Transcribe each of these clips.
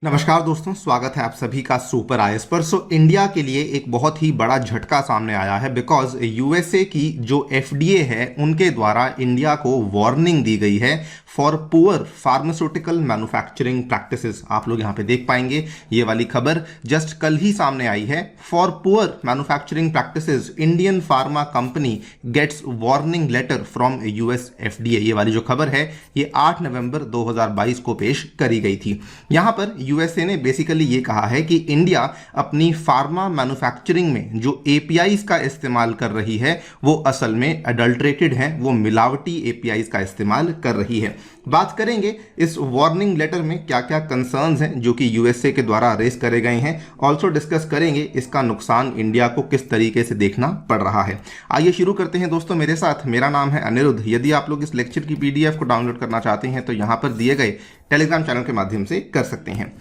नमस्कार दोस्तों, स्वागत है आप सभी का सुपर आईएएस पर। इंडिया के लिए एक बहुत ही बड़ा झटका सामने आया है बिकॉज यूएसए की जो एफडीए है उनके द्वारा इंडिया को वार्निंग दी गई है for poor pharmaceutical manufacturing practices. आप लोग यहाँ पे देख पाएंगे ये वाली खबर जस्ट कल ही सामने आई है। For poor manufacturing practices Indian pharma company gets warning letter from US FDA. ये वाली जो खबर है ये 8 नवंबर 2022 को पेश करी गई थी। यहाँ पर यूएसए ने बेसिकली ये कहा है कि इंडिया अपनी फार्मा मैन्युफैक्चरिंग में जो एपीआईज का इस्तेमाल कर रही है वो असल में अडल्ट्रेटेड है, वो मिलावटी एपीआईज का इस्तेमाल कर रही है। बात करेंगे इस वार्निंग लेटर में क्या क्या कंसर्न्स हैं जो कि यूएसए के द्वारा रेज करे गए हैं। ऑल्सो डिस्कस करेंगे इसका नुकसान इंडिया को किस तरीके से देखना पड़ रहा है। आइए शुरू करते हैं दोस्तों मेरे साथ। मेरा नाम है अनिरुद्ध। यदि आप लोग इस लेक्चर की पीडीएफ को डाउनलोड करना चाहते हैं तो यहाँ पर दिए गए टेलीग्राम चैनल के माध्यम से कर सकते हैं।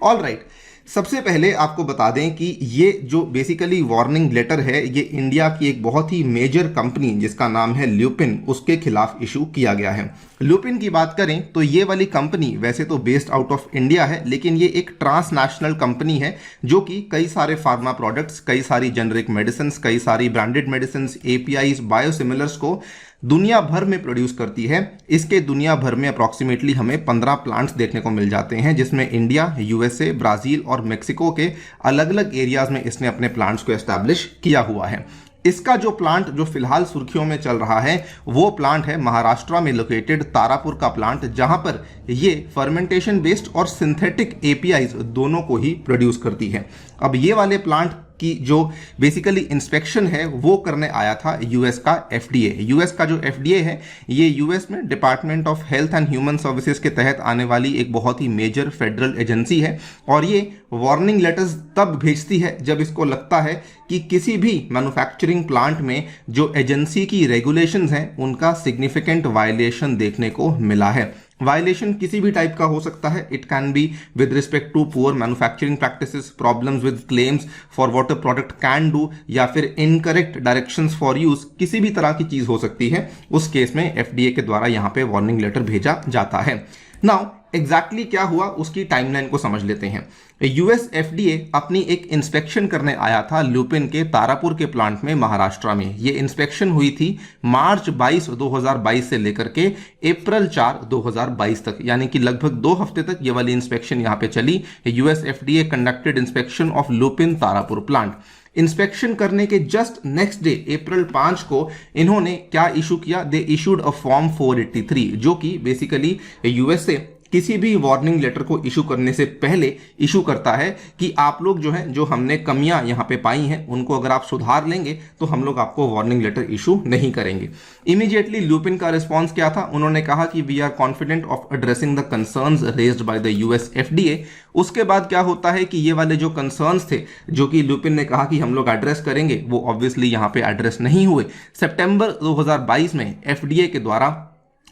ऑल राइट, सबसे पहले आपको बता दें कि ये जो बेसिकली वार्निंग लेटर है ये इंडिया की एक बहुत ही मेजर कंपनी जिसका नाम है ल्यूपिन, उसके खिलाफ इशू किया गया है। ल्यूपिन की बात करें तो ये वाली कंपनी वैसे तो बेस्ड आउट ऑफ इंडिया है, लेकिन ये एक ट्रांसनेशनल कंपनी है जो कि कई सारे फार्मा प्रोडक्ट्स, कई सारी जेनरिक मेडिसिन, कई सारी ब्रांडेड मेडिसिन, एपीआईज, बायोसिमिलर्स को दुनिया भर में प्रोड्यूस करती है। इसके दुनिया भर में अप्रॉक्सीमेटली हमें 15 प्लांट्स देखने को मिल जाते हैं, जिसमें इंडिया, यूएसए, ब्राजील और मेक्सिको के अलग अलग एरियाज में इसने अपने प्लांट्स को एस्टैब्लिश किया हुआ है। इसका जो प्लांट जो फिलहाल सुर्खियों में चल रहा है वो प्लांट है महाराष्ट्र में लोकेटेड तारापुर का प्लांट, जहां पर ये फर्मेंटेशन बेस्ड और सिंथेटिक एपीआईज दोनों को ही प्रोड्यूस करती है। अब ये वाले प्लांट की जो बेसिकली इंस्पेक्शन है वो करने आया था यूएस का एफडीए। यूएस का जो एफडीए है ये यूएस में department of health and human services के तहत आने वाली एक बहुत ही मेजर फेडरल एजेंसी है, और ये वार्निंग लेटर्स तब भेजती है जब इसको लगता है कि किसी भी मैन्युफैक्चरिंग प्लांट में जो एजेंसी की रेगुलेशंस हैं उनका सिग्निफिकेंट वायलेशन देखने को मिला है। वायलेशन किसी भी टाइप का हो सकता है। It can be with respect to poor manufacturing practices, problems with claims for what a product can do, या फिर इनकरेक्ट डायरेक्शंस फॉर यूज, किसी भी तरह की चीज हो सकती है। उस केस में एफडीए के द्वारा यहां पे वार्निंग लेटर भेजा जाता है। नाउ एग्जैक्टली क्या हुआ उसकी टाइमलाइन को समझ लेते हैं। यूएस एफडीए अपनी एक इंस्पेक्शन करने आया था ल्यूपिन के तारापुर के प्लांट में महाराष्ट्र में। ये इंस्पेक्शन हुई थी मार्च 22, 2022 से लेकर के अप्रैल 4, 2022 तक, यानी कि लगभग 2 हफ्ते तक ये वाली इंस्पेक्शन यहाँ पे चली। US FDA conducted inspection of lupin Tarapur plant. Inspection करने के जस्ट नेक्स्ट डे अप्रैल 5 को इन्होंने क्या इशू किया? दे इशूड अ फॉर्म 483, जो कि बेसिकली यूएसए किसी भी वार्निंग लेटर को इशू करने से पहले इशू करता है कि आप लोग जो है, जो हमने कमियां यहां पे पाई हैं उनको अगर आप सुधार लेंगे तो हम लोग आपको वार्निंग लेटर इशू नहीं करेंगे। इमीडिएटली ल्यूपिन का रिस्पांस क्या था? उन्होंने कहा कि we are confident of addressing the concerns raised by the US FDA. उसके बाद क्या होता है कि ये वाले जो कंसर्न्स थे जो कि ल्यूपिन ने कहा कि हम लोग एड्रेस करेंगे, वो ऑब्वियसली यहां पे एड्रेस नहीं हुए। सितंबर 2022 में एफडीए के द्वारा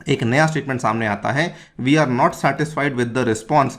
एक नया स्टेटमेंट सामने आता है, we are not satisfied with the response.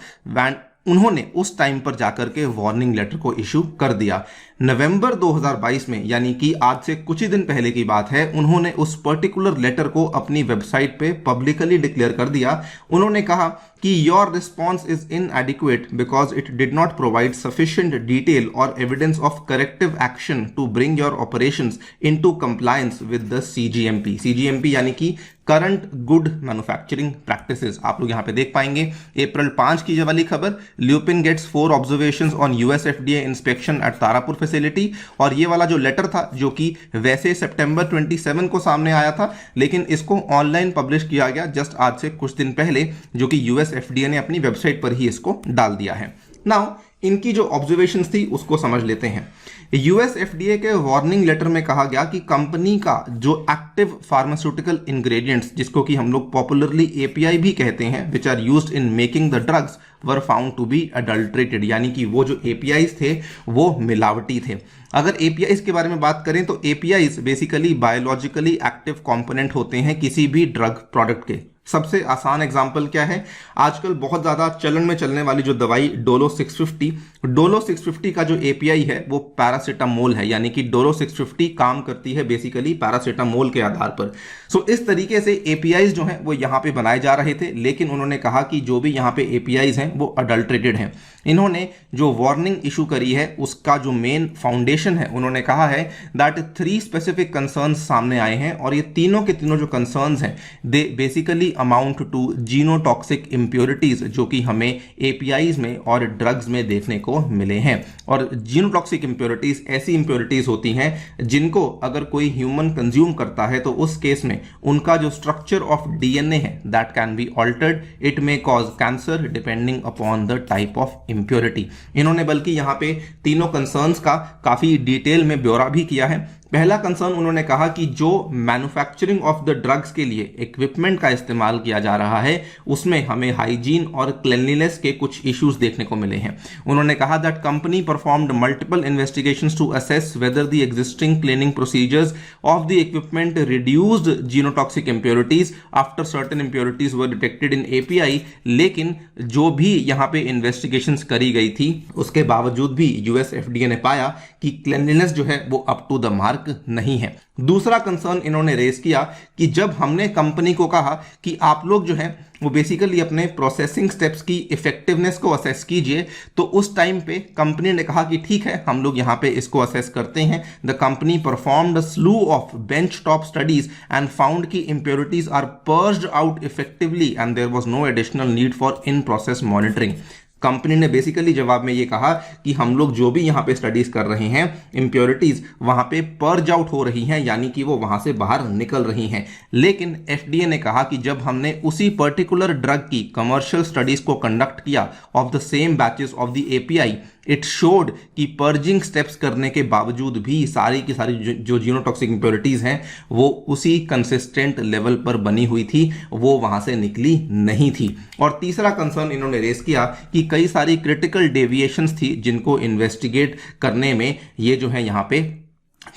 उन्होंने उस टाइम पर जाकर के वार्निंग लेटर को इशू कर दिया। नवंबर 2022 में, यानी कि आज से कुछ ही दिन पहले की बात है, उन्होंने उस पर्टिकुलर लेटर को अपनी वेबसाइट पे पब्लिकली डिक्लेयर कर दिया। उन्होंने कहा कि your response is inadequate because it did not provide sufficient detail और evidence of corrective action to bring your operations into compliance with the CGMP. CGMP यानी कि करंट गुड मैन्युफैक्चरिंग प्रैक्टिसेस। आप लोग यहां पे देख पाएंगे अप्रैल 5 की ये वाली खबर, Lupin gets 4 observations on US FDA inspection at Tarapur facility. और ये वाला जो लेटर था जो कि वैसे सितंबर 27 को सामने आया था, लेकिन इसको ऑनलाइन पब्लिश किया गया जस्ट आज से कुछ दिन पहले, जो कि यूएस एफडीए ने अपनी वेबसाइट पर ही इसको डाल दिया है। नाउ इनकी जो ऑब्जर्वेशंस थी उसको समझ लेते हैं। यूएस एफडीए के वार्निंग लेटर में कहा गया कि कंपनी का जो एक्टिव फार्मास्यूटिकल इंग्रेडिएंट्स, जिसको कि हम लोग पॉपुलरली एपीआई भी कहते हैं, which are used in making the drugs, were found to be adulterated, यानी कि वो जो एपीआईज थे वो मिलावटी थे। अगर एपीआईज के बारे में बात करें तो APIs basically biologically active component होते हैं किसी भी ड्रग प्रोडक्ट के। सबसे आसान एग्जाम्पल क्या है, आजकल बहुत ज़्यादा चलन में चलने वाली जो दवाई डोलो 650 का जो एपीआई है वो पैरासीटामोल है, यानी कि डोलो 650 काम करती है बेसिकली पैरासीटामोल के आधार पर। सो इस तरीके से एपीआईज जो हैं वो यहाँ पे बनाए जा रहे थे, लेकिन उन्होंने कहा कि जो भी यहाँ पे एपीआईज हैं वो अडल्ट्रेटेड हैं। इन्होंने जो वार्निंग इशू करी है उसका जो मेन फाउंडेशन है, उन्होंने कहा है दैट 3 स्पेसिफिक कंसर्न्स सामने आए हैं, और ये तीनों के तीनों जो कंसर्न्स हैं they basically amount to genotoxic impurities, जो कि हमें एपीआईज में और ड्रग्स में देखने को मिले हैं। और जीनोटॉक्सिक इंप्योरिटीज ऐसी इंप्योरिटीज होती हैं जिनको अगर कोई ह्यूमन कंज्यूम करता है तो उस केस में उनका जो स्ट्रक्चर ऑफ डीएनए है that can be altered, it may cause cancer depending upon the type of impurity. इन्होंने बल्कि यहां पे तीनों कंसर्न्स का काफी डिटेल में ब्यौरा भी किया है। पहला कंसर्न उन्होंने कहा कि जो मैन्युफैक्चरिंग ऑफ द ड्रग्स के लिए इक्विपमेंट का इस्तेमाल किया जा रहा है उसमें हमें हाइजीन और क्लेanलीनेस के कुछ इश्यूज देखने को मिले हैं। उन्होंने कहा that company performed multiple investigations to assess whether the existing cleaning procedures of the equipment reduced genotoxic impurities after certain impurities were detected in API. लेकिन जो भी यहां पे इन्वेस्टिगेशंस करी गई थी उसके बावजूद भी यूएस एफडीए ने पाया कि क्लीanलीनेस जो है वो अप टू द मार्क नहीं है। दूसरा कंसर्न इन्होंने रेज किया कि जब हमने कंपनी को कहा कि आप लोग जो है वो बेसिकली अपने प्रोसेसिंग स्टेप्स की इफेक्टिवनेस को असेस कीजिए, तो उस टाइम पे कंपनी ने कहा कि ठीक है हम लोग यहां पे इसको असेस करते हैं। The company performed a slew of bench top studies and found key impurities are purged out effectively and there was no additional need for in process monitoring. Company ने बेसिकली जवाब में ये कहा कि हम लोग जो भी यहाँ पे स्टडीज कर रहे हैं इंप्योरिटीज वहां पे पर्ज आउट हो रही हैं, यानी कि वो वहां से बाहर निकल रही हैं। लेकिन एफडीए ने कहा कि जब हमने उसी पर्टिकुलर ड्रग की कमर्शियल स्टडीज को कंडक्ट किया of the same batches of the API, it showed कि पर्जिंग स्टेप्स करने के बावजूद भी सारी की सारी जो जीनोटॉक्सिक इंप्योरिटीज हैं वो उसी कंसिस्टेंट लेवल पर बनी हुई थी, वो वहां से निकली नहीं थी। और तीसरा कंसर्न इन्होंने रेस किया कि कई सारी क्रिटिकल डेविएशंस थी जिनको इन्वेस्टिगेट करने में ये जो है यहां पे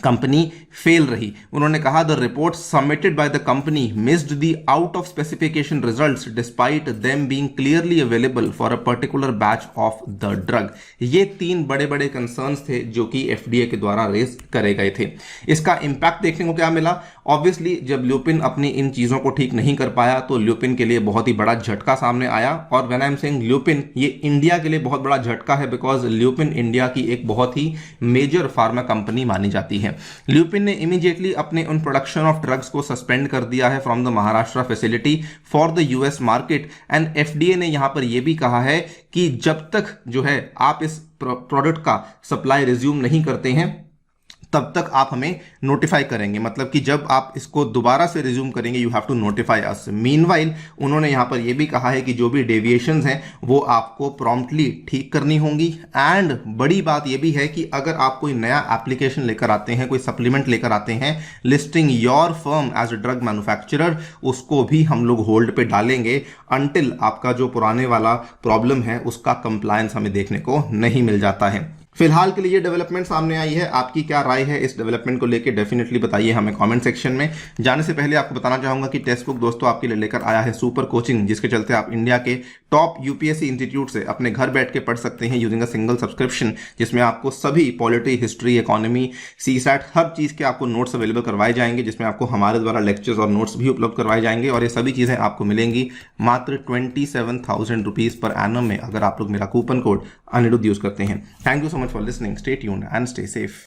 कंपनी फेल रही। उन्होंने कहा the report submitted by the company missed the out of specification results despite them being clearly available for a particular batch of the drug. ये 3 बड़े बड़े कंसर्न्स थे जो कि एफडीए के द्वारा रेज करे गए थे। इसका इंपैक्ट देखने को क्या मिला, ऑब्वियसली जब ल्यूपिन अपनी इन चीजों को ठीक नहीं कर पाया तो ल्यूपिन के लिए बहुत ही बड़ा झटका सामने आया। और when I am saying lupin, ये इंडिया के लिए बहुत बड़ा झटका है बिकॉज ल्यूपिन इंडिया की एक बहुत ही मेजर फार्मा कंपनी मानी जाती है। ल्यूपिन ने इमीडिएटली अपने उन प्रोडक्शन ऑफ ड्रग्स को सस्पेंड कर दिया है from the Maharashtra facility for the US market, and FDA ने यहां पर यह भी कहा है कि जब तक जो है आप इस प्रोडक्ट का सप्लाई रिज्यूम नहीं करते हैं तब तक आप हमें नोटिफाई करेंगे, मतलब कि जब आप इसको दोबारा से रिज्यूम करेंगे you have to notify us. Meanwhile उन्होंने यहां पर यह भी कहा है कि जो भी डेविएशंस हैं वो आपको प्रॉम्प्टली ठीक करनी होंगी। एंड बड़ी बात यह भी है कि अगर आप कोई नया एप्लीकेशन लेकर आते हैं, कोई सप्लीमेंट लेकर आते हैं listing your firm as a drug manufacturer, उसको भी हम लोग होल्ड पे डालेंगे अनटिल आपका जो पुराने वाला प्रॉब्लम है उसका कंप्लायंस हमें देखने को नहीं मिल जाता है। फिलहाल के लिए ये डेवलपमेंट सामने आई है, आपकी क्या राय है इस डेवलपमेंट को लेकर डेफिनेटली बताइए हमें कमेंट सेक्शन में। जाने से पहले आपको बताना चाहूंगा कि टेक्स्ट बुक दोस्तों आपके लिए लेकर आया है सुपर कोचिंग, जिसके चलते आप इंडिया के टॉप यूपीएससी इंस्टीट्यूट से अपने घर बैठ के पढ़ सकते हैं यूजिंग अ सिंगल सब्सक्रिप्शन, जिसमें आपको सभी पॉलिटी, हिस्ट्री, इकोनॉमी, सीसैट हर चीज के आपको नोट्स अवेलेबल करवाए जाएंगे, जिसमें आपको हमारे द्वारा लेक्चर्स और नोट्स भी उपलब्ध करवाए जाएंगे। और ये सभी चीजें आपको मिलेंगी मात्र 27,000 रुपीज पर एनम में, अगर आप लोग मेरा कूपन कोड अनिरुद्ध यूज करते हैं। Thank you so much for listening, stay tuned and stay safe.